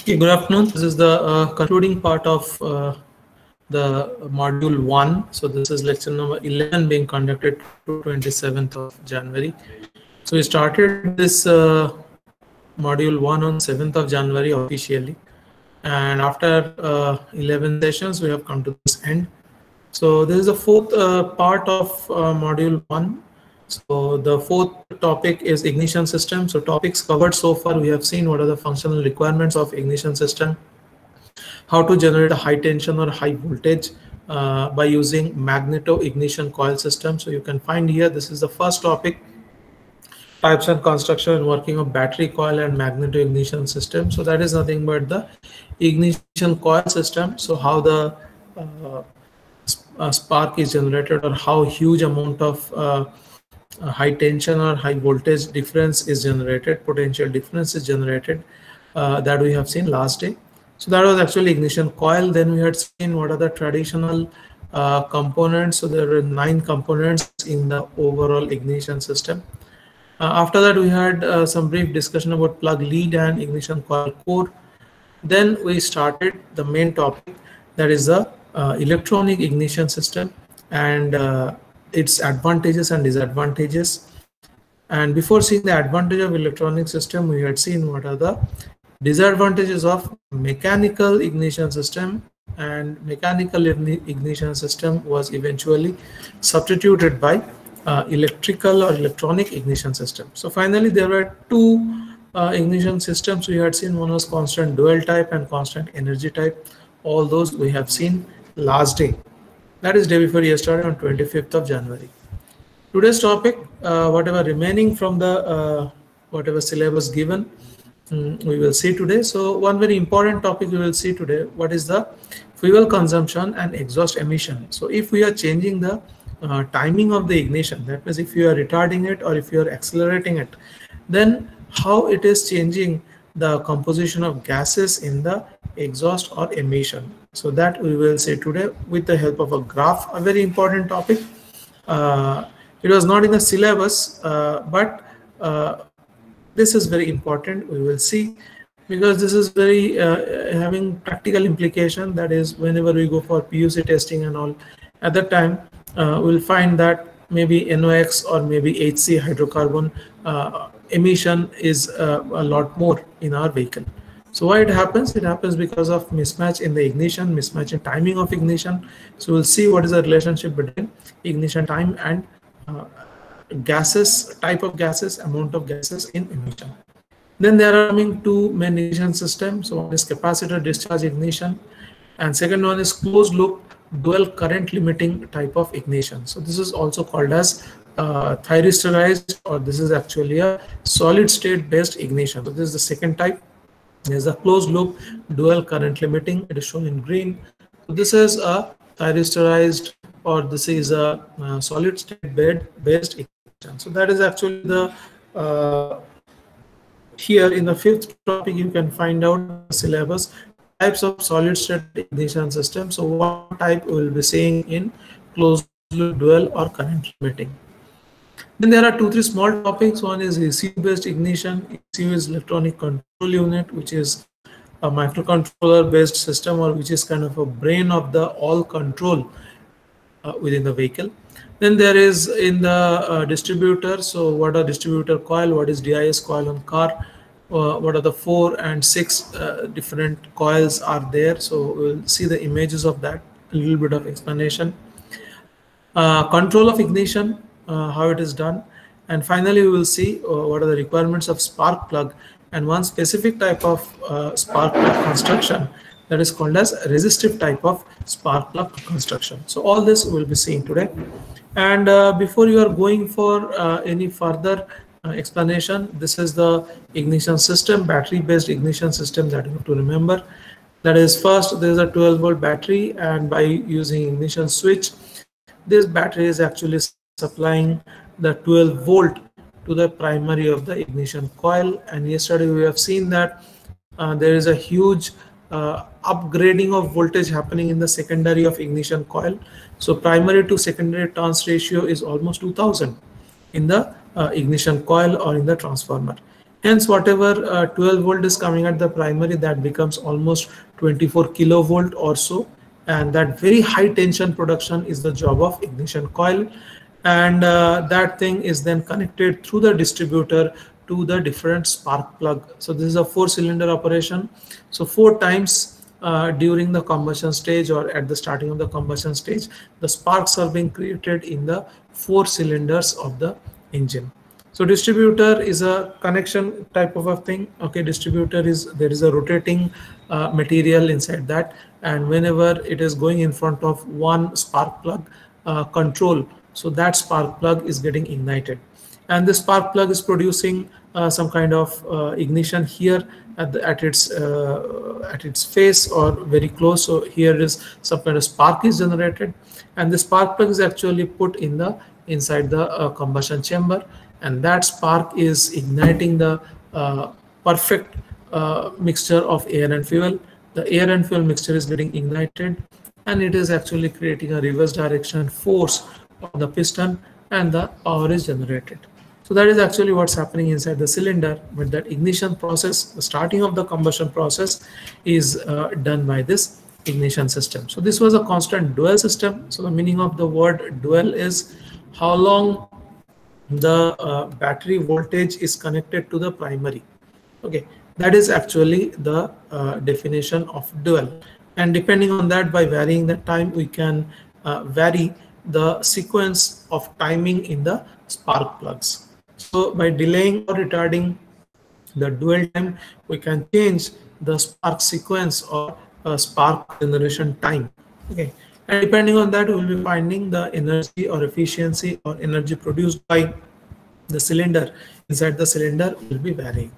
Okay, good afternoon. This is the concluding part of the module 1. So this is lecture number 11 being conducted to 27th of January. So we started this module 1 on 7th of January officially. And after 11 sessions, we have come to this end. So this is the fourth part of module 1. So the fourth topic is ignition system. So topics covered so far, we have seen what are the functional requirements of ignition system, how to generate a high tension or high voltage by using magneto ignition coil system. So you can find here, this is the first topic, types and construction and working of battery coil and magneto ignition system. So that is nothing but the ignition coil system. So how the spark is generated, or how huge amount of high tension or high voltage difference is generated, potential difference is generated, that we have seen last day. So that was actually ignition coil. Then we had seen what are the traditional components. So there are 9 components in the overall ignition system. After that, we had some brief discussion about plug lead and ignition coil core. Then we started the main topic, that is the electronic ignition system and its advantages and disadvantages. And before seeing the advantage of electronic system, we had seen what are the disadvantages of mechanical ignition system, and mechanical ignition system was eventually substituted by electrical or electronic ignition system. So finally there were 2 ignition systems we had seen. One was constant dual type and constant energy type. All those we have seen last day, that is day before yesterday, on 25th of January. Today's topic, whatever remaining from the whatever syllabus given, we will see today. So one very important topic we will see today, what is the fuel consumption and exhaust emission. So if we are changing the timing of the ignition, that means if you are retarding it or if you are accelerating it, then how it is changing the composition of gases in the exhaust or emission. So that we will see today with the help of a graph, a very important topic. It was not in the syllabus, but this is very important. We will see, because this is very having practical implication. That is, whenever we go for PUC testing and all, at that time we'll find that maybe NOx or maybe HC, hydrocarbon emission is a lot more in our vehicle. So why it happens? It happens because of mismatch in the ignition, mismatch in timing of ignition. So we'll see what is the relationship between ignition time and gases, type of gases, amount of gases in emission. Then there are coming 2 main ignition systems. So one is capacitor discharge ignition, and second one is closed loop dual current limiting type of ignition. So this is also called as thyristerized, or this is actually a solid state based ignition. So this is the second type. There's a closed loop dual current limiting. It is shown in green. So this is a thyristerized, or this is a solid state based ignition. So that is actually the here in the 5th topic you can find out the syllabus, types of solid state ignition system. So one type we will be seeing in closed loop dual or current limiting. Then there are 2-3 small topics. One is ECU based ignition. ECU is electronic control unit, which is a microcontroller based system, or which is kind of a brain of the all control within the vehicle. Then there is in the distributor. So what are distributor coil, what is DIS coil on car, what are the 4 and 6 different coils are there. So we'll see the images of that, a little bit of explanation. Control of ignition, how it is done, and finally we will see what are the requirements of spark plug, and one specific type of spark plug construction, that is called as resistive type of spark plug construction. So all this we will be seeing today. And before you are going for any further explanation, this is the ignition system, battery based ignition system, that you have to remember. That is, first there is a 12-volt battery, and by using ignition switch, this battery is actually supplying the 12 volt to the primary of the ignition coil. And yesterday we have seen that there is a huge upgrading of voltage happening in the secondary of ignition coil. So primary to secondary turns ratio is almost 2000 in the ignition coil or in the transformer. Hence, whatever 12 volt is coming at the primary, that becomes almost 24 kilovolt or so. And that very high tension production is the job of ignition coil. And that thing is then connected through the distributor to the different spark plug. So this is a 4-cylinder operation. So 4 times during the combustion stage or at the starting of the combustion stage, the sparks are being created in the 4 cylinders of the engine. So distributor is a connection type of a thing. Okay, distributor is, there is a rotating material inside that, and whenever it is going in front of one spark plug control, so that spark plug is getting ignited, and the spark plug is producing some kind of ignition here at its face or very close. So here is some kind of spark is generated, and the spark plug is actually put in the inside the combustion chamber, and that spark is igniting the perfect mixture of air and fuel. The air and fuel mixture is getting ignited, and it is actually creating a reverse direction force on the piston, and the power is generated. So that is actually what's happening inside the cylinder. But that ignition process, the starting of the combustion process, is done by this ignition system. So this was a constant dual system. So the meaning of the word dual is how long the battery voltage is connected to the primary. Okay, that is actually the definition of dual, and depending on that, by varying the time, we can vary the sequence of timing in the spark plugs. So by delaying or retarding the dual time, we can change the spark sequence or spark generation time. Okay, and depending on that, we will be finding the energy or efficiency or energy produced by the cylinder inside the cylinder will be varying.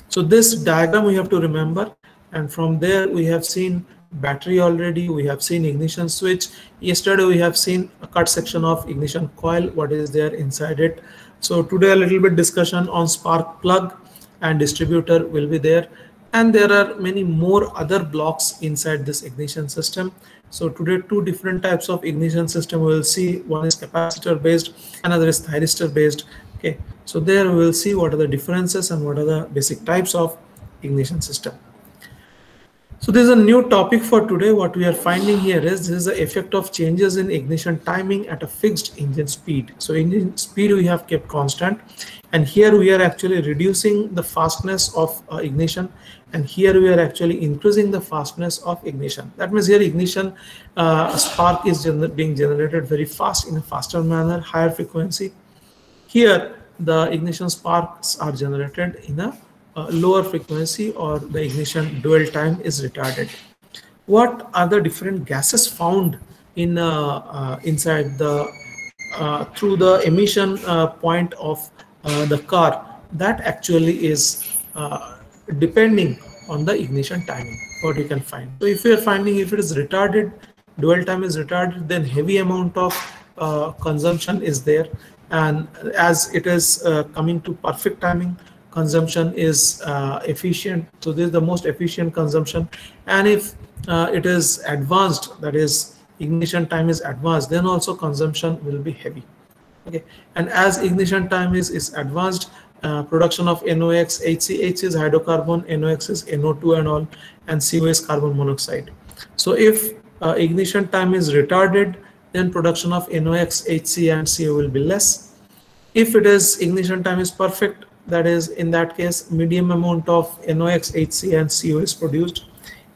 So this diagram we have to remember, and from there we have seen battery already, we have seen ignition switch. Yesterday we have seen a cut section of ignition coil, what is there inside it. So today a little bit discussion on spark plug and distributor will be there, and there are many more other blocks inside this ignition system. So today 2 different types of ignition system we will see. One is capacitor based, another is thyristor based. Okay, so there we will see what are the differences and what are the basic types of ignition system. So this is a new topic for today. What we are finding here is this is the effect of changes in ignition timing at a fixed engine speed. So engine speed we have kept constant, and here we are actually reducing the fastness of ignition, and here we are actually increasing the fastness of ignition. That means here ignition spark is being generated very fast, in a faster manner, higher frequency. Here the ignition sparks are generated in a lower frequency, or the ignition dwell time is retarded. What are the different gases found in inside the through the emission point of the car? That actually is depending on the ignition timing, what you can find. So if you are finding, if it is retarded, dwell time is retarded, then heavy amount of consumption is there, and as it is coming to perfect timing, consumption is efficient. So this is the most efficient consumption. And if it is advanced, that is ignition time is advanced, then also consumption will be heavy. Okay, and as ignition time is advanced, production of NOx, HCH is hydrocarbon, NOx is NO2 and all, and CO is carbon monoxide. So if ignition time is retarded, then production of NOx, HC and CO will be less. If it is ignition time is perfect, that is, in that case, medium amount of NOx, HC and CO is produced.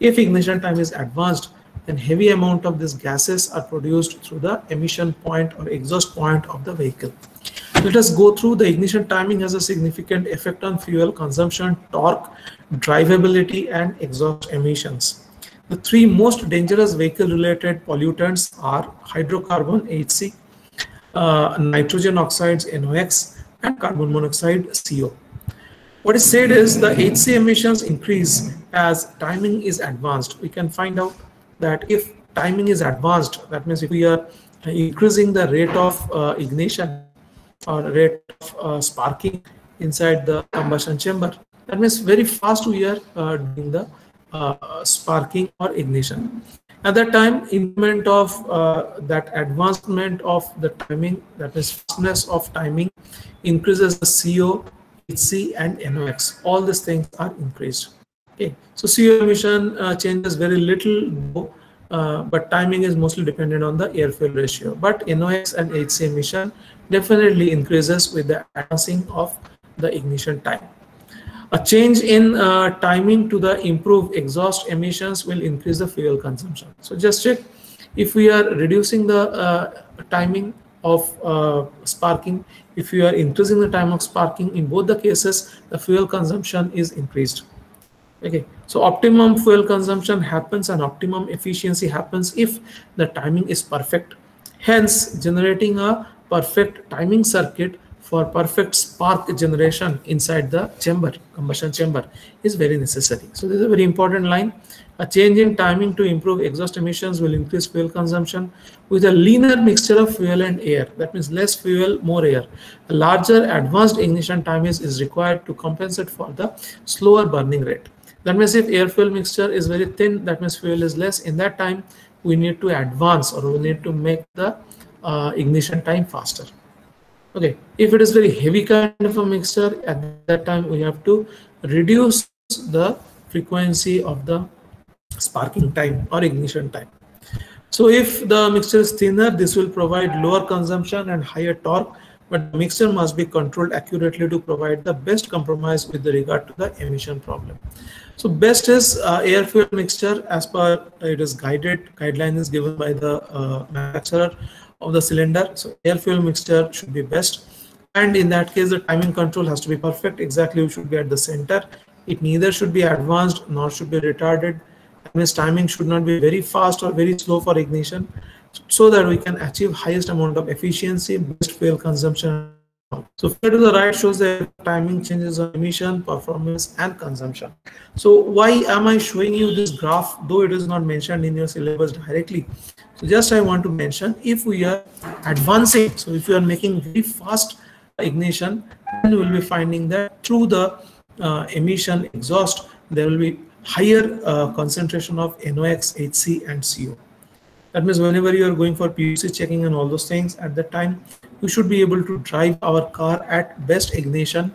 If ignition time is advanced, then heavy amount of these gases are produced through the emission point or exhaust point of the vehicle. Let us go through. The ignition timing has a significant effect on fuel consumption, torque, drivability and exhaust emissions. The 3 most dangerous vehicle related pollutants are hydrocarbon, HC, nitrogen oxides, NOx, and carbon monoxide, CO. What is said is the HC emissions increase as timing is advanced. We can find out that if timing is advanced, that means if we are increasing the rate of ignition or rate of sparking inside the combustion chamber, that means very fast we are doing the sparking or ignition. At that time, increment of that advancement of the timing, that is fastness of timing, increases the CO, HC and NOx. All these things are increased. Okay, so CO emission changes very little, but timing is mostly dependent on the air-fuel ratio. But NOx and HC emission definitely increases with the advancing of the ignition time. A change in timing to the improved exhaust emissions will increase the fuel consumption. So just check if we are reducing the timing of sparking, if you are increasing the time of sparking, in both the cases, the fuel consumption is increased. Okay, so optimum fuel consumption happens and optimum efficiency happens if the timing is perfect. Hence, generating a perfect timing circuit for perfect spark generation inside the chamber, combustion chamber, is very necessary. So this is a very important line. A change in timing to improve exhaust emissions will increase fuel consumption with a leaner mixture of fuel and air. That means less fuel, more air. A larger advanced ignition time is required to compensate for the slower burning rate. That means if air fuel mixture is very thin, that means fuel is less. In that time, we need to advance, or we need to make the ignition time faster. Okay, if it is very heavy kind of a mixture, at that time we have to reduce the frequency of the sparking time or ignition time. So if the mixture is thinner, this will provide lower consumption and higher torque, but the mixture must be controlled accurately to provide the best compromise with regard to the emission problem. So best is air fuel mixture as per it is guideline is given by the manufacturer of the cylinder. So air fuel mixture should be best, and in that case the timing control has to be perfect. Exactly, we should be at the center. It neither should be advanced nor should be retarded. That means timing should not be very fast or very slow for ignition, so that we can achieve highest amount of efficiency, best fuel consumption. So figure to the right shows the timing changes on emission, performance, and consumption. So why am I showing you this graph, though it is not mentioned in your syllabus directly? So just I want to mention, if we are advancing, so if you are making very fast ignition, then we will be finding that through the emission exhaust, there will be higher concentration of NOx, HC, and CO. That means whenever you are going for PUC checking and all those things, at that time, we should be able to drive our car at best ignition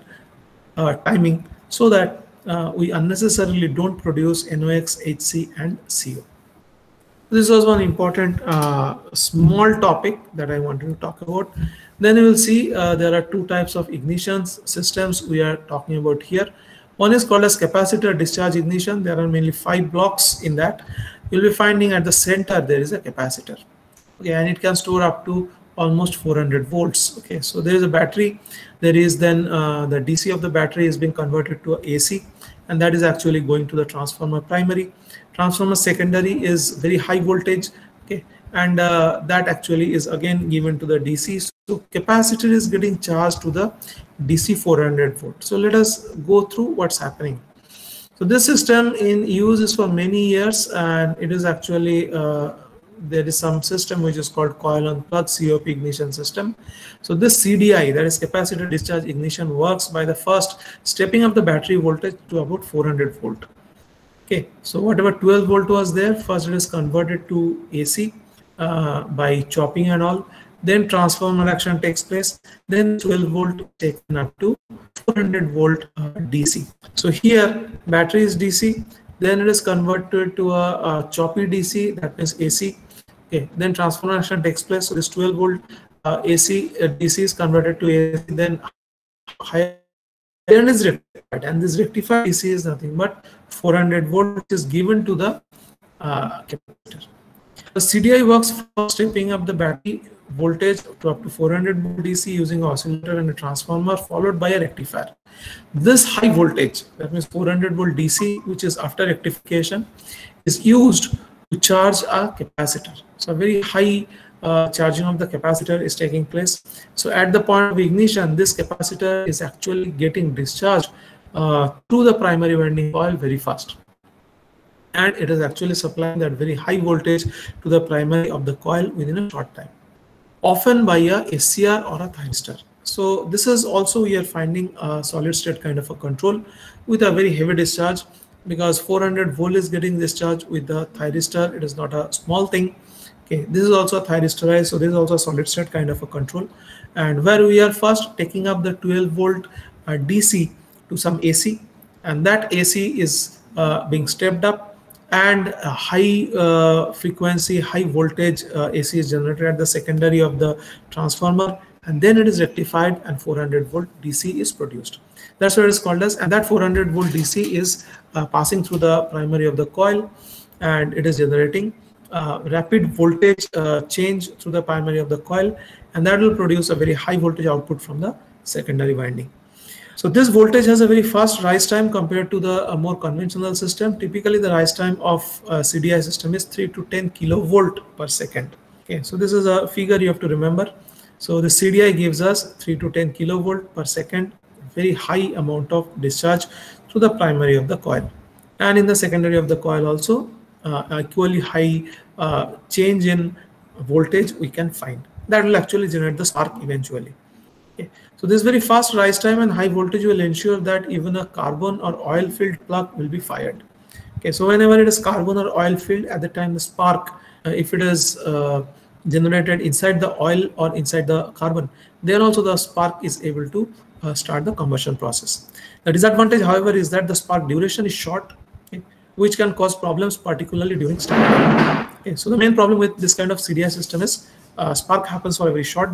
timing, so that we unnecessarily don't produce NOx, HC, and CO. This was one important small topic that I wanted to talk about. Then you will see there are two types of ignition systems we are talking about here. One is called as capacitor discharge ignition. There are mainly 5 blocks in that. You'll be finding at the center there is a capacitor. Okay, and it can store up to almost 400 volts. Okay, so there is a battery. There is then the DC of the battery is being converted to AC, and that is actually going to the transformer primary. Transformer secondary is very high voltage. Okay, and that actually is again given to the DC. So capacitor is getting charged to the DC 400 volt. So let us go through what's happening. So this system in use is for many years, and it is actually there is some system which is called coil on plug COP ignition system. So this CDI, that is capacitor discharge ignition, works by the first stepping up the battery voltage to about 400 volt. Okay, so whatever 12 volt was there, first it is converted to AC by chopping and all. Then transformer action takes place. Then 12 volt taken up to 400 volt DC. So here battery is DC. Then it is converted to a choppy DC, that means AC. Okay, then transformer action takes place. So this 12 volt AC DC is converted to AC. Then higher is rectified, and this rectified DC is nothing but 400 volt, which is given to the capacitor. The CDI works for stepping up the battery voltage to up to 400 volt DC using an oscillator and a transformer, followed by a rectifier. This high voltage, that means 400 volt DC, which is after rectification, is used to charge a capacitor. So a very high charging of the capacitor is taking place. So at the point of ignition, this capacitor is actually getting discharged to the primary winding coil very fast, and it is actually supplying that very high voltage to the primary of the coil within a short time, often by a SCR or a thyristor. So this is also we are finding a solid state kind of a control with a very heavy discharge, because 400 volt is getting discharged with the thyristor. It is not a small thing. Okay, this is also a thyristorized, so this is also a solid state kind of a control, and where we are first taking up the 12 volt DC to some AC, and that AC is being stepped up, and a high frequency, high voltage AC is generated at the secondary of the transformer, and then it is rectified and 400 volt DC is produced. That's what it is called as, and that 400 volt DC is passing through the primary of the coil, and it is generating rapid voltage change through the primary of the coil, and that will produce a very high voltage output from the secondary winding. So this voltage has a very fast rise time compared to the more conventional system. Typically the rise time of CDI system is 3 to 10 kilovolt per second. Okay, so this is a figure you have to remember. So the CDI gives us 3 to 10 kilovolt per second, very high amount of discharge through the primary of the coil, and in the secondary of the coil also equally high change in voltage we can find. That will actually generate the spark eventually. Okay. So this very fast rise time and high voltage will ensure that even a carbon or oil filled plug will be fired. Okay, so whenever it is carbon or oil filled, at the time the spark, if it is generated inside the oil or inside the carbon, then also the spark is able to start the combustion process. The disadvantage, however, is that the spark duration is short, okay, which can cause problems, particularly during startup. Okay, so the main problem with this kind of CDI system is spark happens for a very short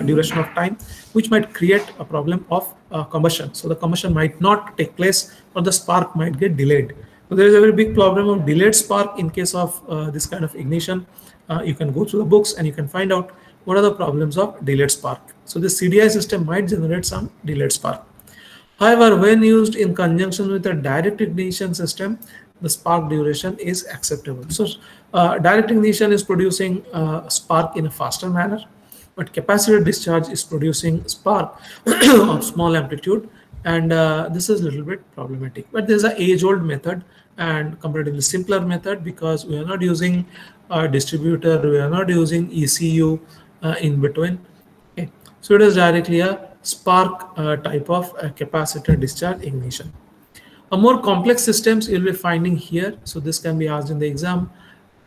duration of time, which might create a problem of combustion. So the combustion might not take place, or the spark might get delayed. So there is a very big problem of delayed spark in case of this kind of ignition. You can go through the books and you can find out what are the problems of delayed spark. So this CDI system might generate some delayed spark. However, when used in conjunction with a direct ignition system, the spark duration is acceptable. So direct ignition is producing spark in a faster manner, but capacitor discharge is producing spark of small amplitude, and this is a little bit problematic. But there's an age-old method and comparatively simpler method, because we are not using a distributor, we are not using ECU in between. Okay. So it is directly a spark type of capacitor discharge ignition. A more complex systems you'll be finding here. So this can be asked in the exam.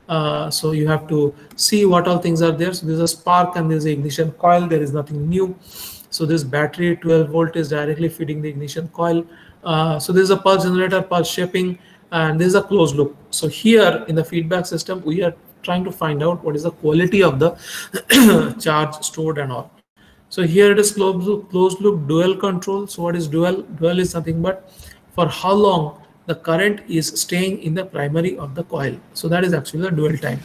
So you have to see what all things are there. So there's a spark and there's an ignition coil. There is nothing new. So this battery 12 volt is directly feeding the ignition coil. So there's a pulse generator, pulse shaping, and there's a closed loop. So here in the feedback system, we are trying to find out what is the quality of the charge stored and all. So here it is closed loop dual control. So what is dual? Dual is nothing but for how long the current is staying in the primary of the coil. So that is actually the dual time.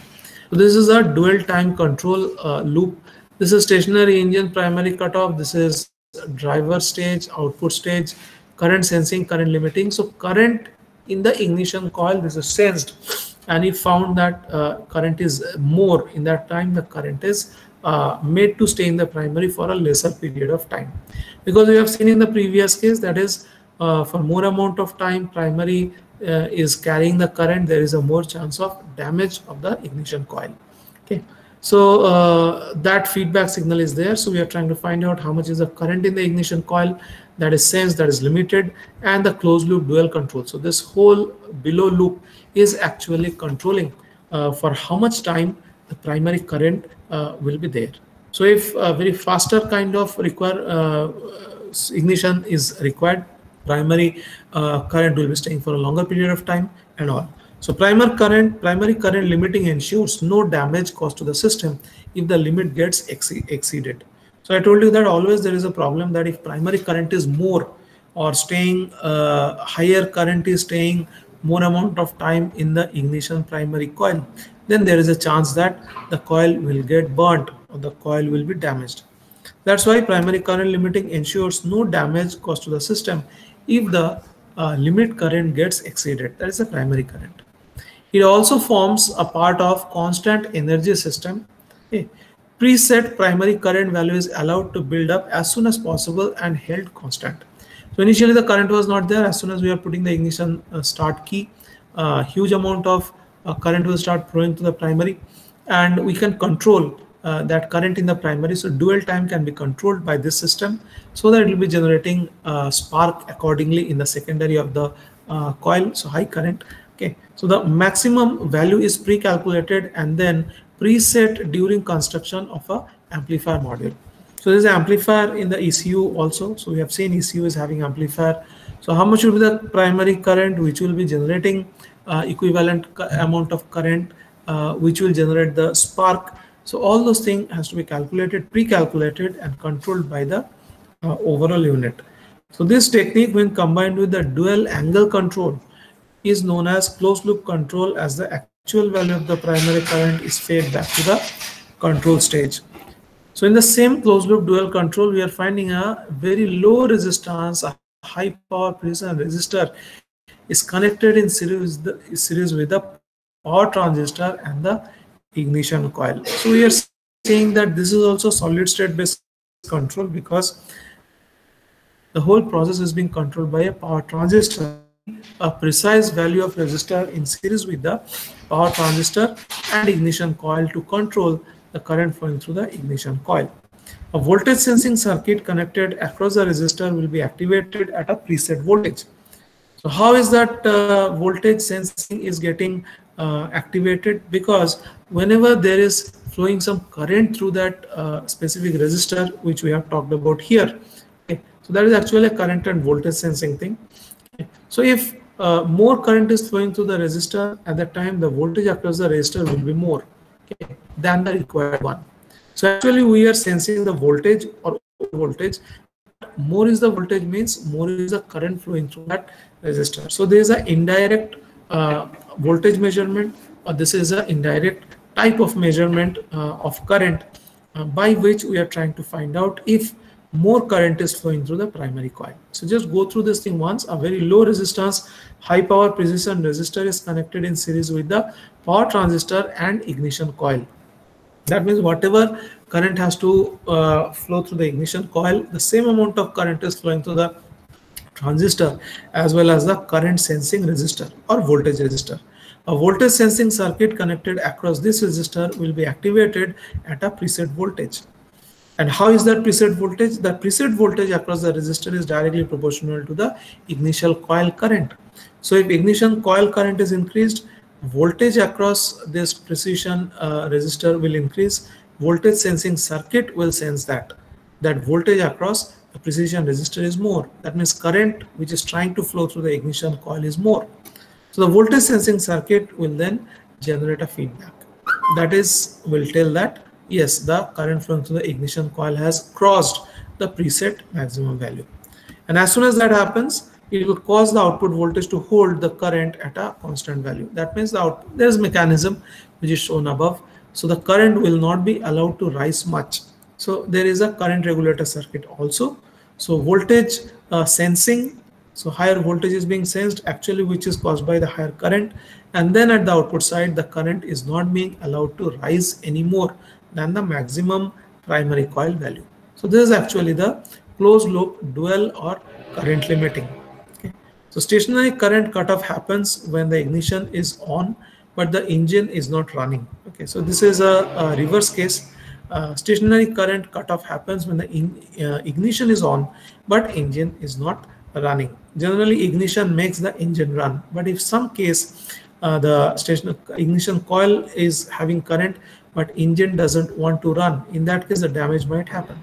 So this is a dual time control loop. This is stationary engine primary cutoff. This is driver stage, output stage, current sensing, current limiting. So current in the ignition coil, this is sensed, and if found that current is more in that time, the current is made to stay in the primary for a lesser period of time. Because we have seen in the previous case, that is for more amount of time primary is carrying the current, there is a more chance of damage of the ignition coil. Okay, so that feedback signal is there. So we are trying to find out how much is the current in the ignition coil, that is sensed, that is limited, and the closed loop dual control. So this whole below loop is actually controlling for how much time the primary current will be there. So if a very faster kind of ignition is required, primary current will be staying for a longer period of time and all. So primary current limiting ensures no damage caused to the system if the limit gets exceeded. So I told you that always there is a problem that if primary current is more, or staying higher current is staying more amount of time in the ignition primary coil, then there is a chance that the coil will get burnt or the coil will be damaged. That's why primary current limiting ensures no damage caused to the system if the limit current gets exceeded. That is the primary current. It also forms a part of constant energy system. Okay. Preset primary current value is allowed to build up as soon as possible and held constant. So initially the current was not there. As soon as we are putting the ignition start key, huge amount of current will start flowing to the primary, and we can control that current in the primary. So dual time can be controlled by this system, so that it will be generating spark accordingly in the secondary of the coil. So high current. Okay, so the maximum value is pre-calculated and then preset during construction of a amplifier module. So there's an amplifier in the ECU also. So we have seen ECU is having amplifier. So how much will be the primary current which will be generating equivalent amount of current which will generate the spark. So all those things has to be calculated, pre-calculated and controlled by the overall unit. So this technique, when combined with the dual angle control, is known as closed loop control, as the actual value of the primary current is fed back to the control stage. So in the same closed loop dual control, we are finding a very low resistance, a high power precision resistor is connected in series with the power transistor and the ignition coil. So we are saying that this is also solid state based control, because the whole process is being controlled by a power transistor. A precise value of resistor in series with the power transistor and ignition coil to control the current flowing through the ignition coil. A voltage sensing circuit connected across the resistor will be activated at a preset voltage. So how is that voltage sensing is getting activated? Because whenever there is flowing some current through that specific resistor, which we have talked about here, okay, so that is actually a current and voltage sensing thing. Okay. So if more current is flowing through the resistor, at that time the voltage across the resistor will be more, okay, than the required one. So actually we are sensing the voltage or voltage. More is the voltage means more is the current flowing through that resistor. So there is an indirect voltage measurement, or this is an indirect type of measurement of current by which we are trying to find out if more current is flowing through the primary coil. So just go through this thing once. A very low resistance, high power precision resistor is connected in series with the power transistor and ignition coil. That means whatever current has to flow through the ignition coil, the same amount of current is flowing through the transistor as well as the current sensing resistor or voltage resistor. A voltage sensing circuit connected across this resistor will be activated at a preset voltage. And how is that preset voltage? The preset voltage across the resistor is directly proportional to the ignition coil current. So if ignition coil current is increased, voltage across this precision resistor will increase. Voltage sensing circuit will sense that voltage across the precision resistor is more. That means current which is trying to flow through the ignition coil is more. So the voltage sensing circuit will then generate a feedback. That is, will tell that yes, the current flowing through the ignition coil has crossed the preset maximum value. And as soon as that happens, it will cause the output voltage to hold the current at a constant value. That means there is a mechanism which is shown above. So the current will not be allowed to rise much. So there is a current regulator circuit also. So voltage sensing, so higher voltage is being sensed actually, which is caused by the higher current. And then at the output side, the current is not being allowed to rise any more than the maximum primary coil value. So this is actually the closed loop dual or current limiting. Okay. So stationary current cutoff happens when the ignition is on but the engine is not running. Okay, so this is a reverse case. Stationary current cutoff happens when the ignition is on but engine is not running. Generally ignition makes the engine run, but if some case the stationary ignition coil is having current but engine doesn't want to run, in that case the damage might happen.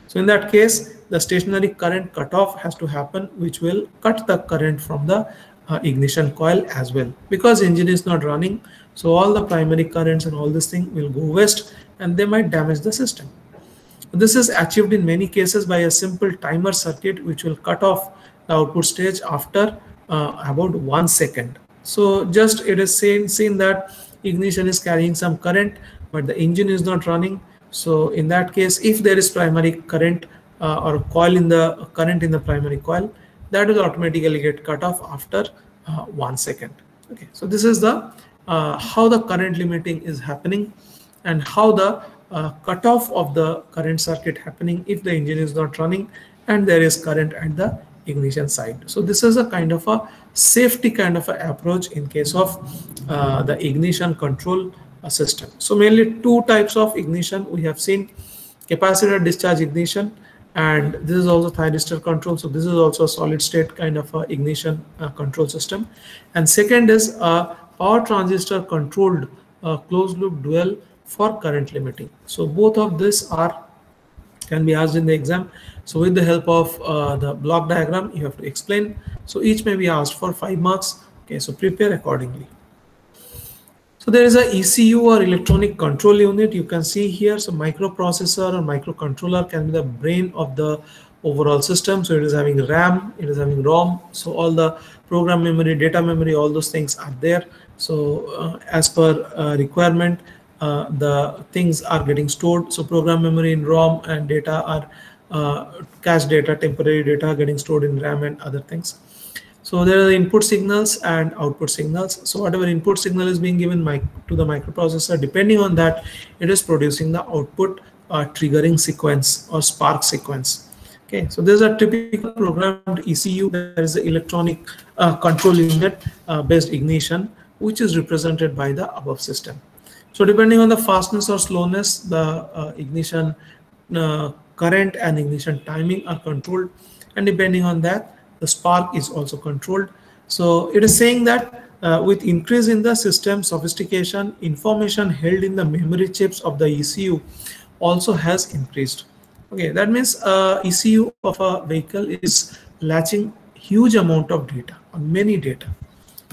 So in that case the stationary current cutoff has to happen, which will cut the current from the ignition coil as well, because engine is not running. So all the primary currents and all this thing will go west and they might damage the system. This is achieved in many cases by a simple timer circuit which will cut off the output stage after about 1 second. So just it is seen that ignition is carrying some current but the engine is not running. So in that case, if there is primary current or coil in the current in the primary coil, that will automatically get cut off after 1 second. Okay, so this is the how the current limiting is happening and how the cutoff of the current circuit happening if the engine is not running and there is current at the ignition side. So this is a kind of a safety kind of a approach in case of the ignition control system. So mainly two types of ignition we have seen: capacitor discharge ignition, and this is also thyristor control. So this is also a solid state kind of a ignition control system. And second is a power transistor controlled closed loop dual for current limiting. So both of these are can be asked in the exam. So with the help of the block diagram, you have to explain. So each may be asked for 5 marks. Okay, so prepare accordingly. So there is a ECU or electronic control unit. You can see here. So microprocessor or microcontroller can be the brain of the overall system. So it is having RAM, it is having ROM. So all the program memory, data memory, all those things are there. So as per requirement, the things are getting stored. So program memory in ROM and data are cache data, temporary data getting stored in RAM and other things. So there are input signals and output signals. So whatever input signal is being given to the microprocessor, depending on that, it is producing the output triggering sequence or spark sequence. Okay, so there's a typical programmed ECU. There is the electronic control unit based ignition, which is represented by the above system. So depending on the fastness or slowness, the ignition current and ignition timing are controlled, and depending on that, the spark is also controlled. So it is saying that with increase in the system sophistication, information held in the memory chips of the ECU also has increased. Okay, that means ECU of a vehicle is latching huge amount of data, or many data.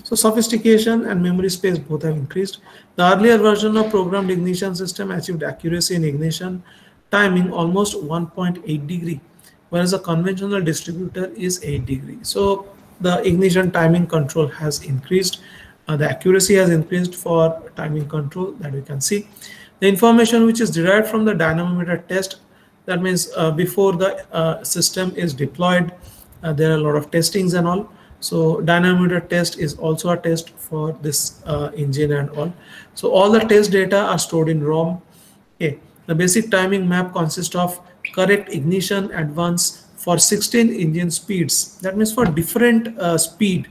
So sophistication and memory space both have increased. The earlier version of programmed ignition system achieved accuracy in ignition timing almost 1.8 degree, whereas a conventional distributor is 8 degrees. So the ignition timing control has increased. The accuracy has increased for timing control, that we can see. The information which is derived from the dynamometer test, that means before the system is deployed, there are a lot of testings and all. So dynamometer test is also a test for this engine and all. So all the test data are stored in ROM. Okay. The basic timing map consists of correct ignition advance for 16 engine speeds. That means for different speed,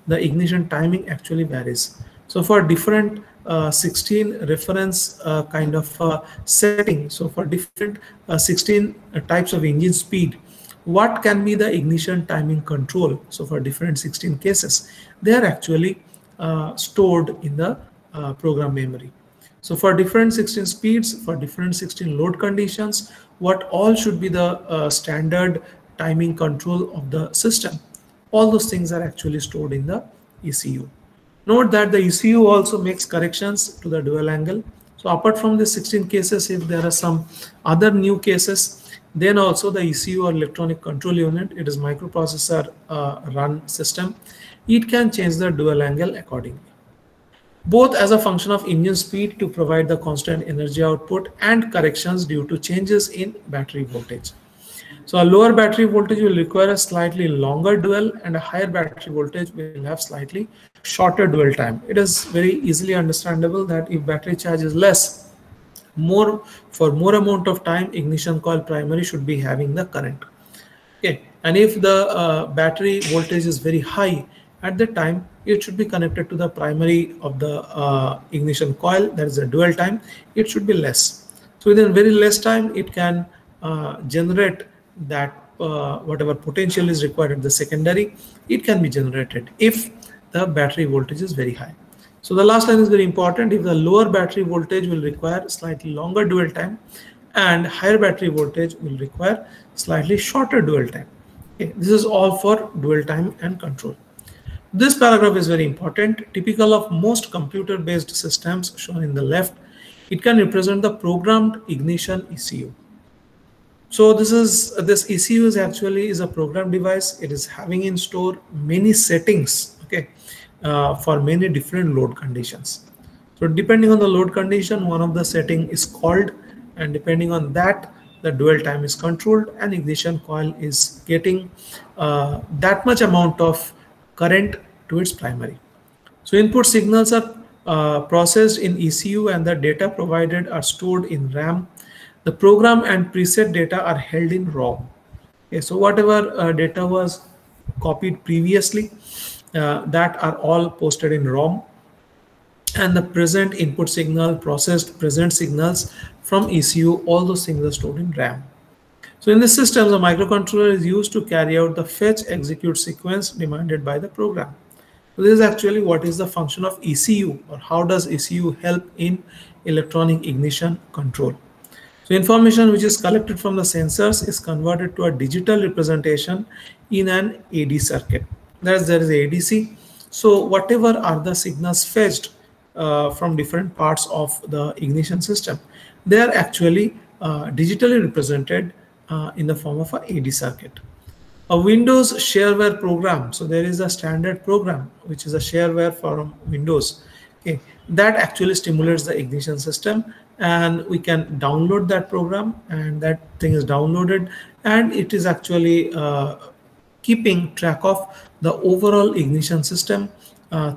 the ignition timing actually varies. So for different 16 reference kind of setting, so for different 16 types of engine speed, what can be the ignition timing control? So for different 16 cases, they are actually stored in the program memory. So for different 16 speeds, for different 16 load conditions, what all should be the standard timing control of the system, all those things are actually stored in the ECU. Note that the ECU also makes corrections to the dual angle. So apart from the 16 cases, if there are some other new cases, then also the ECU or electronic control unit, it is microprocessor run system, it can change the dual angle accordingly, both as a function of engine speed to provide the constant energy output and corrections due to changes in battery voltage. So a lower battery voltage will require a slightly longer dwell, and a higher battery voltage will have slightly shorter dwell time. It is very easily understandable that if battery charge is less, for more amount of time, ignition coil primary should be having the current. Okay, and if the battery voltage is very high, at the time it should be connected to the primary of the ignition coil, that is the dwell time, it should be less. So within very less time, it can generate that whatever potential is required at the secondary, it can be generated if the battery voltage is very high. So the last line is very important. If the lower battery voltage will require slightly longer dwell time, and higher battery voltage will require slightly shorter dwell time. Okay, this is all for dwell time and control. This paragraph is very important. Typical of most computer-based systems shown in the left, it can represent the programmed ignition ECU. So this ECU is actually a program device. It is having in store many settings. Okay. For many different load conditions. So depending on the load condition, one of the setting is called, and depending on that, the dwell time is controlled and ignition coil is getting that much amount of current to its primary. So input signals are processed in ECU and the data provided are stored in RAM. The program and preset data are held in ROM. Okay, so whatever data was copied previously, that are all posted in ROM, and the present input signal, processed present signals from ECU, all those things are stored in RAM. So in this system, the microcontroller is used to carry out the fetch execute sequence demanded by the program. So this is actually what is the function of ECU, or how does ECU help in electronic ignition control. So information which is collected from the sensors is converted to a digital representation in an AD circuit. There is ADC. So whatever are the signals fetched from different parts of the ignition system, they are actually digitally represented in the form of a AD circuit. A Windows shareware program. So there is a standard program which is a shareware from Windows. Okay, that actually stimulates the ignition system, and we can download that program, and that thing is downloaded, and it is actually keeping track of the overall ignition system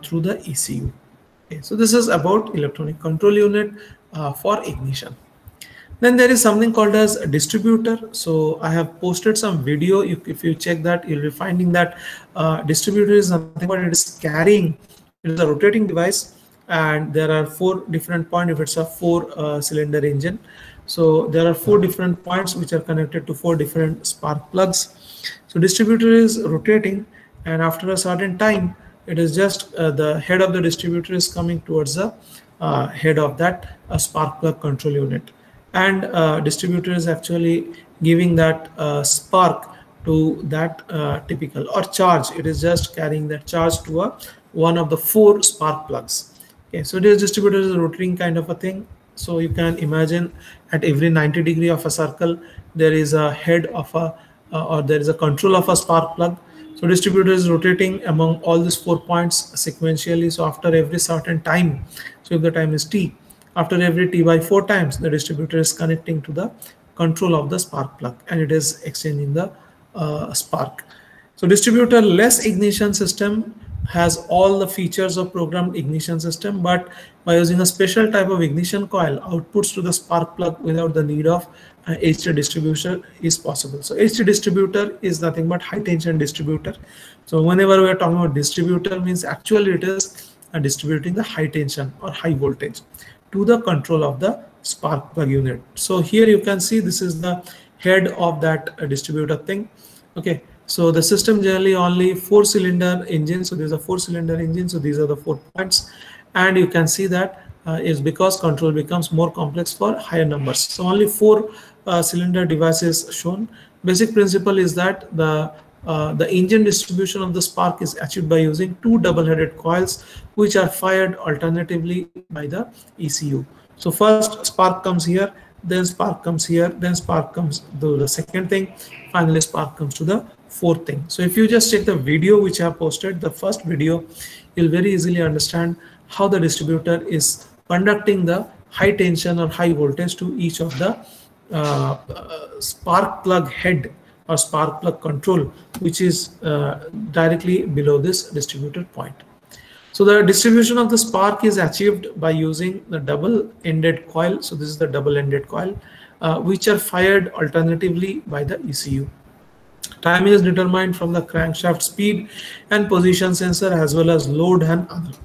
through the ECU. Okay, so this is about electronic control unit for ignition. Then there is something called as a distributor. So I have posted some video. If you check that, you'll be finding that distributor is nothing but it is carrying, it is a rotating device, and there are 4 different points if it's a 4 cylinder engine. So there are 4 different points which are connected to 4 different spark plugs. So distributor is rotating, and after a certain time, it is just the head of the distributor is coming towards the head of that spark plug control unit. And distributor is actually giving that spark to that typical or charge. It is just carrying that charge to one of the 4 spark plugs. Okay, so this distributor is a rotating kind of a thing. So you can imagine at every 90 degree of a circle, there is a head of a or there is a control of a spark plug. So distributor is rotating among all these 4 points sequentially. So after every certain time, so if the time is t, after every t by 4 times, the distributor is connecting to the control of the spark plug, and it is exchanging the spark. So distributor less ignition system has all the features of programmed ignition system, but by using a special type of ignition coil, outputs to the spark plug without the need of HT distribution is possible. So HT distributor is nothing but high tension distributor. So whenever we are talking about distributor, means actually it is distributing the high tension or high voltage to the control of the spark plug unit. So here you can see this is the head of that distributor thing. Okay, so the system generally only 4 cylinder engine. So there's a 4 cylinder engine. So these are the 4 points, and you can see that is because control becomes more complex for higher numbers. So only 4 cylinder devices shown. Basic principle is that the engine distribution of the spark is achieved by using 2 double-headed coils which are fired alternatively by the ECU. So first spark comes here, then spark comes here, then spark comes to the second thing, finally spark comes to the 4th thing. So if you just check the video which I have posted, the first video, you'll very easily understand how the distributor is conducting the high tension or high voltage to each of the spark plug head or spark plug control, which is directly below this distributor point. So the distribution of the spark is achieved by using the double-ended coil. So this is the double-ended coil, which are fired alternatively by the ECU. Timing is determined from the crankshaft speed and position sensor, as well as load and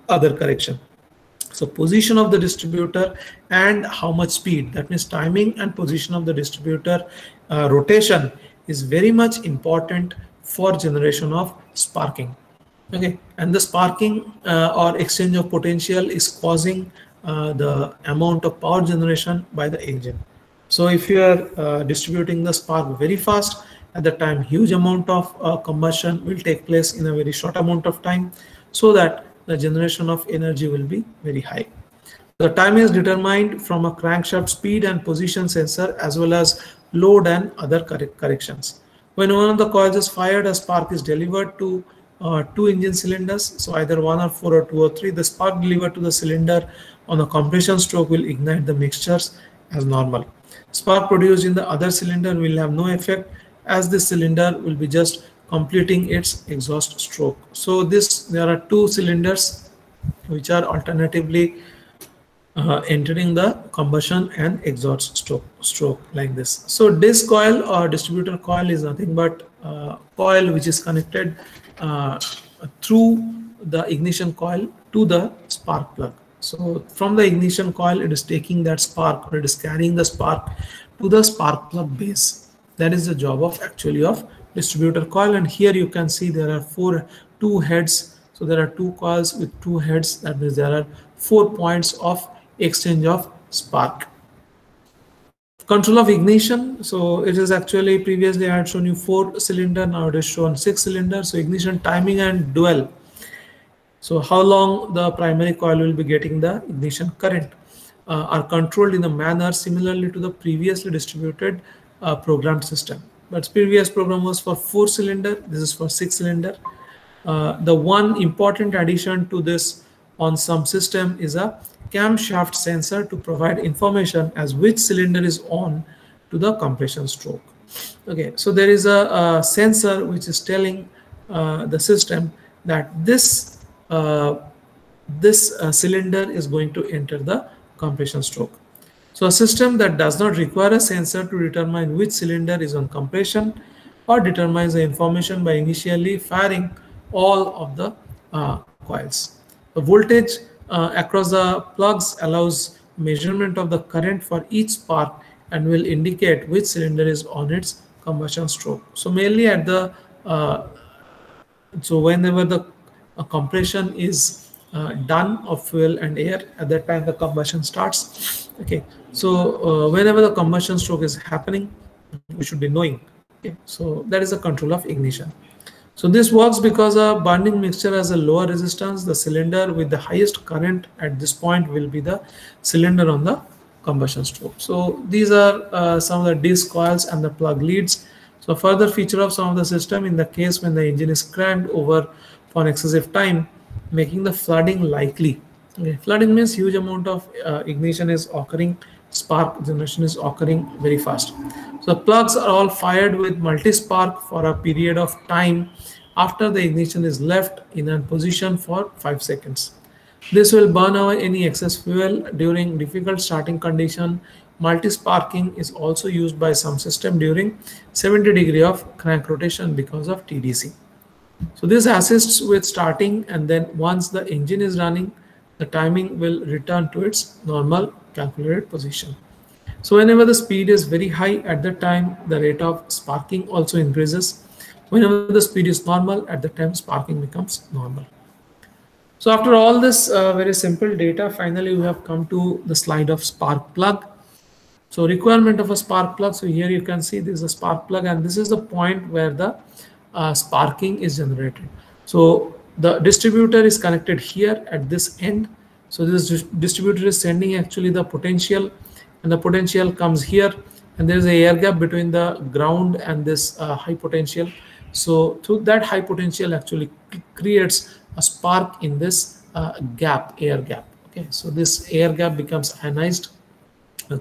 other correction. So position of the distributor and how much speed, that means timing and position of the distributor rotation is very much important for generation of sparking. Okay, and the sparking or exchange of potential is causing the amount of power generation by the engine. So if you are distributing the spark very fast, at the time huge amount of combustion will take place in a very short amount of time, so that the generation of energy will be very high. The time is determined from a crankshaft speed and position sensor, as well as load and other corrections. When one of the coils is fired, a spark is delivered to 2 engine cylinders, so either 1 or 4 or 2 or 3. The spark delivered to the cylinder on a compression stroke will ignite the mixtures as normal. Spark produced in the other cylinder will have no effect, as this cylinder will be just completing its exhaust stroke. So there are 2 cylinders which are alternatively entering the combustion and exhaust stroke like this. So this coil or distributor coil is nothing but coil which is connected through the ignition coil to the spark plug. So from the ignition coil, it is taking that spark, or it is carrying the spark to the spark plug base. That is the job of actually of distributor coil. And here you can see there are 2 heads. So there are 2 coils with 2 heads. That means there are 4 points of exchange of spark. Control of ignition. So it is actually, previously I had shown you 4-cylinder, now it is shown 6-cylinder. So ignition timing and dual. So how long the primary coil will be getting the ignition current are controlled in a manner similarly to the previously distributed programmed system. But previous program was for 4-cylinder, this is for 6-cylinder. The one important addition to this on some system is a camshaft sensor to provide information as which cylinder is on to the compression stroke. Okay, so there is a sensor which is telling the system that this cylinder is going to enter the compression stroke. So a system that does not require a sensor to determine which cylinder is on compression or determines the information by initially firing all of the coils. The voltage across the plugs allows measurement of the current for each spark and will indicate which cylinder is on its combustion stroke. So mainly at the so whenever the compression is done of fuel and air, at that time the combustion starts. Okay, so whenever the combustion stroke is happening, we should be knowing. Okay, so that is the control of ignition. So this works because a burning mixture has a lower resistance. The cylinder with the highest current at this point will be the cylinder on the combustion stroke. So these are some of the disc coils and the plug leads. So further feature of some of the system in the case when the engine is cranked over for an excessive time, making the flooding likely. Okay. Flooding means huge amount of ignition is occurring, spark generation is occurring very fast. So plugs are all fired with multi-spark for a period of time after the ignition is left in a position for 5 seconds. This will burn away any excess fuel during difficult starting condition. Multi-sparking is also used by some system during 70 degree of crank rotation because of TDC. So this assists with starting, and then once the engine is running, the timing will return to its normal calculated position. So whenever the speed is very high, at that time the rate of sparking also increases. Whenever the speed is normal, at the time sparking becomes normal. So after all this very simple data, finally we have come to the slide of spark plug. So requirement of a spark plug. So here you can see this is a spark plug, and this is the point where the sparking is generated. So the distributor is connected here at this end. So this distributor is sending actually the potential, and the potential comes here, and there is a air gap between the ground and this high potential. So through that high potential actually creates a spark in this air gap. Okay, so this air gap becomes ionized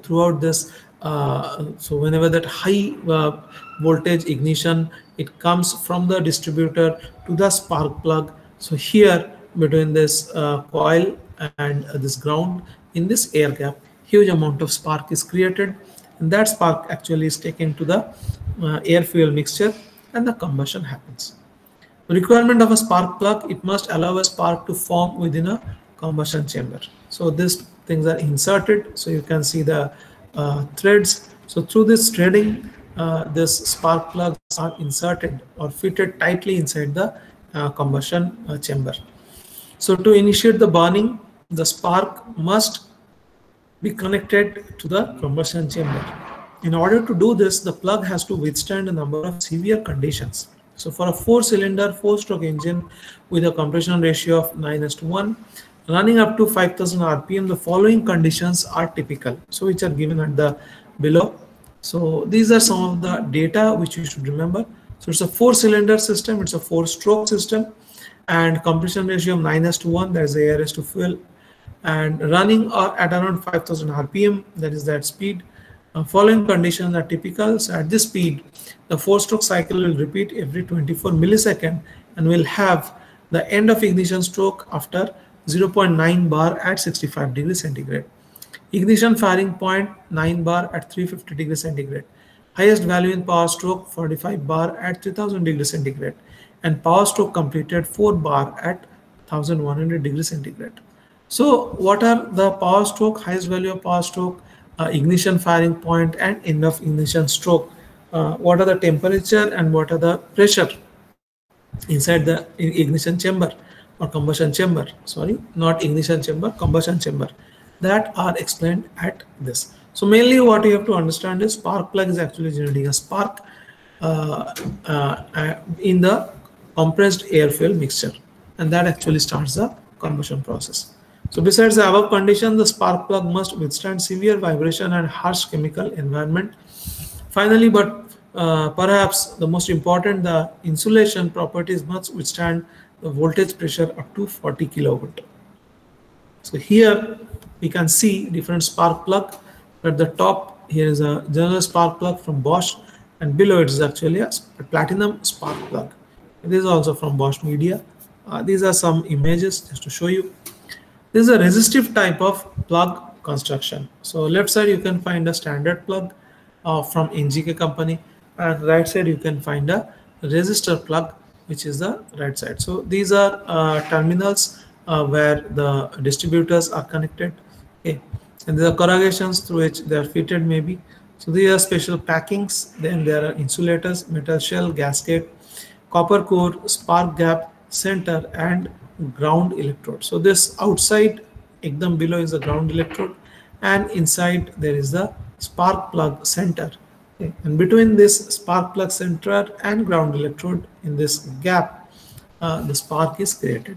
throughout this. So whenever that high voltage ignition, it comes from the distributor to the spark plug. So here between this coil and this ground, in this air gap, huge amount of spark is created, and that spark actually is taken to the air fuel mixture, and the combustion happens. The requirement of a spark plug, it must allow a spark to form within a combustion chamber. So these things are inserted, so you can see the threads. So through this threading, this spark plugs are inserted or fitted tightly inside the combustion chamber. So to initiate the burning, the spark must be connected to the combustion chamber. In order to do this, the plug has to withstand a number of severe conditions. So for a 4-cylinder, 4-stroke engine with a compression ratio of 9:1, running up to 5000 RPM, the following conditions are typical. So which are given at the below. So these are some of the data which you should remember. So it's a 4-cylinder system, it's a 4-stroke system, and compression ratio of 9:1, that is the air to fuel, and running at around 5000 RPM, that is that speed. Following conditions are typical. So at this speed, the 4-stroke cycle will repeat every 24 milliseconds and will have the end of ignition stroke after 0.9 bar at 65 degrees centigrade. Ignition firing point 9 bar at 350 degrees centigrade. Highest value in power stroke 45 bar at 3000 degrees centigrade, and power stroke completed 4 bar at 1100 degrees centigrade. So what are the power stroke, highest value of power stroke, ignition firing point, and end of ignition stroke? What are the temperature and what are the pressure inside the ignition chamber or combustion chamber? Sorry, not ignition chamber, combustion chamber. That are explained at this. So mainly what you have to understand is spark plug is actually generating a spark in the compressed air fuel mixture, and that actually starts the combustion process. So besides the above condition, the spark plug must withstand severe vibration and harsh chemical environment. Finally, but perhaps the most important, the insulation properties must withstand the voltage pressure up to 40 kilovolt. So here we can see different spark plug. At the top here is a general spark plug from Bosch, and below it is actually a platinum spark plug. This is also from Bosch Media. These are some images just to show you. This is a resistive type of plug construction. So left side you can find a standard plug from NGK company, and right side you can find a resistor plug, which is the right side. So these are terminals where the distributors are connected. Okay, and there are corrugations through which they are fitted maybe. So these are special packings. Then there are insulators, metal shell, gasket, copper core, spark gap, center, and ground electrode. So this outside ekdam below is the ground electrode, and inside there is the spark plug center. Okay. And between this spark plug center and ground electrode, in this gap, the spark is created.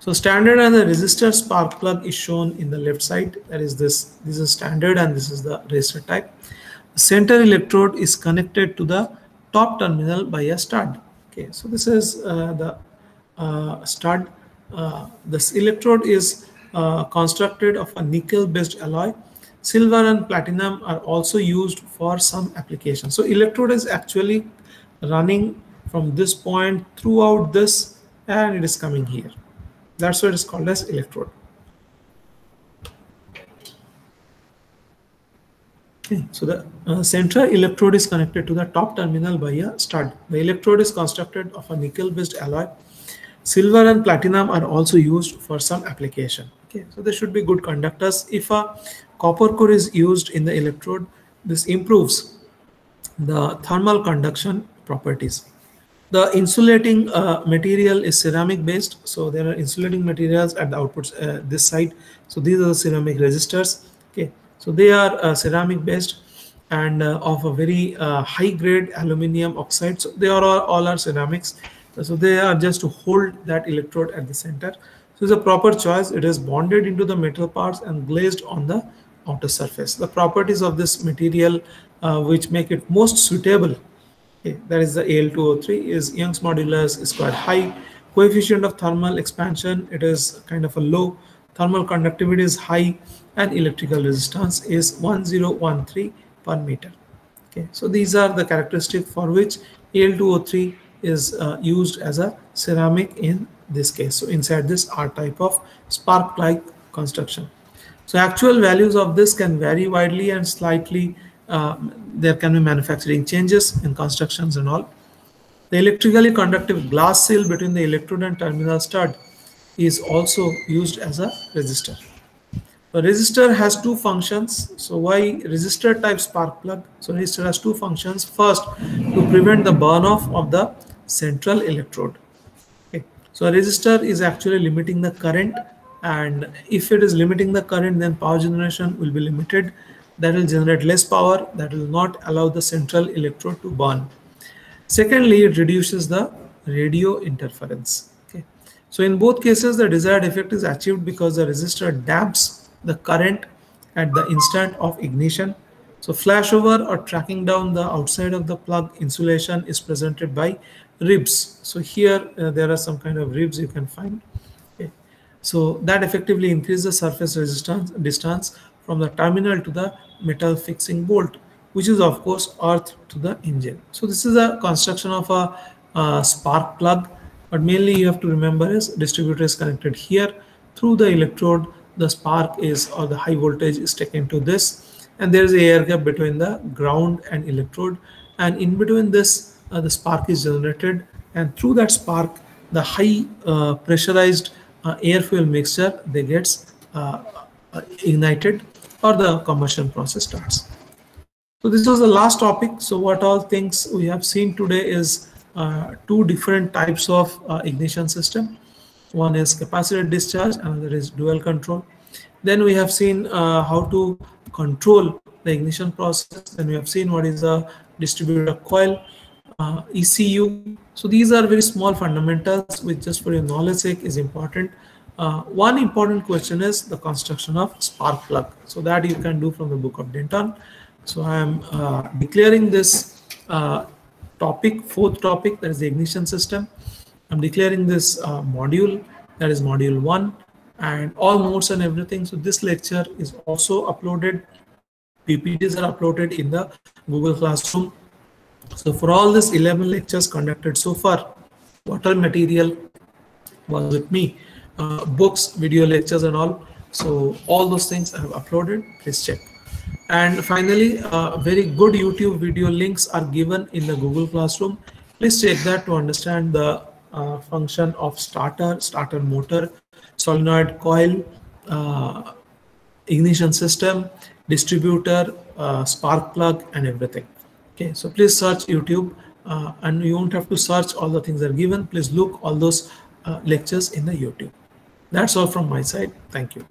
So standard and the resistor spark plug is shown in the left side. That is this is standard and this is the resistor type. The center electrode is connected to the top terminal by a stud. Okay, so this is the stud. This electrode is constructed of a nickel based alloy. Silver and platinum are also used for some applications. So electrode is actually running from this point throughout this, and it is coming here. That's why it is called as electrode. Okay, so the central electrode is connected to the top terminal by a stud. The electrode is constructed of a nickel-based alloy. Silver and platinum are also used for some application. Okay, so they should be good conductors. If a copper core is used in the electrode, this improves the thermal conduction properties. The insulating material is ceramic based, so there are insulating materials at the outputs this side. So these are the ceramic resistors. Okay, so they are ceramic based and of a very high grade aluminum oxide. So they are all are ceramics. So they are just to hold that electrode at the center. So it's a proper choice. It is bonded into the metal parts and glazed on the outer surface. The properties of this material which make it most suitable, okay, that is the Al2O3, is Young's modulus is quite high. Coefficient of thermal expansion, it is kind of a low. Thermal conductivity is high, and electrical resistance is 1013 per meter. Okay, so these are the characteristics for which Al2O3 is used as a ceramic in this case. So inside this R type of spark plug construction. So actual values of this can vary widely and slightly. There can be manufacturing changes in constructions and all. The electrically conductive glass seal between the electrode and terminal stud is also used as a resistor. The resistor has two functions. So why resistor type spark plug? So resistor has two functions. First, to prevent the burn off of the central electrode. Okay. So a resistor is actually limiting the current, and if it is limiting the current, then power generation will be limited. That will generate less power, that will not allow the central electrode to burn. Secondly, it reduces the radio interference. Okay. So in both cases, the desired effect is achieved because the resistor damps the current at the instant of ignition. So flashover or tracking down the outside of the plug insulation is presented by ribs. So here there are some kind of ribs you can find. Okay. So that effectively increases the surface resistance distance from the terminal to the metal fixing bolt, which is of course earthed to the engine. So this is a construction of a spark plug, but mainly you have to remember is distributor is connected here through the electrode. The spark is, or the high voltage is taken to this, and there is a air gap between the ground and electrode, and in between this the spark is generated, and through that spark the high pressurized air fuel mixture they gets ignited, or the combustion process starts. So this was the last topic. So what all things we have seen today is two different types of ignition system. One is capacitor discharge, another is dual control. Then we have seen how to control the ignition process. Then we have seen what is a distributor coil, ECU. So these are very small fundamentals, which just for your knowledge sake is important. One important question is the construction of spark plug. So that you can do from the book of Denton. So I am declaring this topic, fourth topic, that is the ignition system. I'm declaring this module, that is module 1, and all notes and everything. So this lecture is also uploaded. PPTs are uploaded in the Google Classroom. So for all these 11 lectures conducted so far, what all material was with me, books, video lectures and all. So all those things I have uploaded, please check. And finally, very good YouTube video links are given in the Google Classroom. Please check that to understand the function of starter motor, solenoid coil, ignition system, distributor, spark plug and everything. Okay, so please search YouTube and you won't have to search, all the things are given. Please look all those lectures in the YouTube. That's all from my side. Thank you.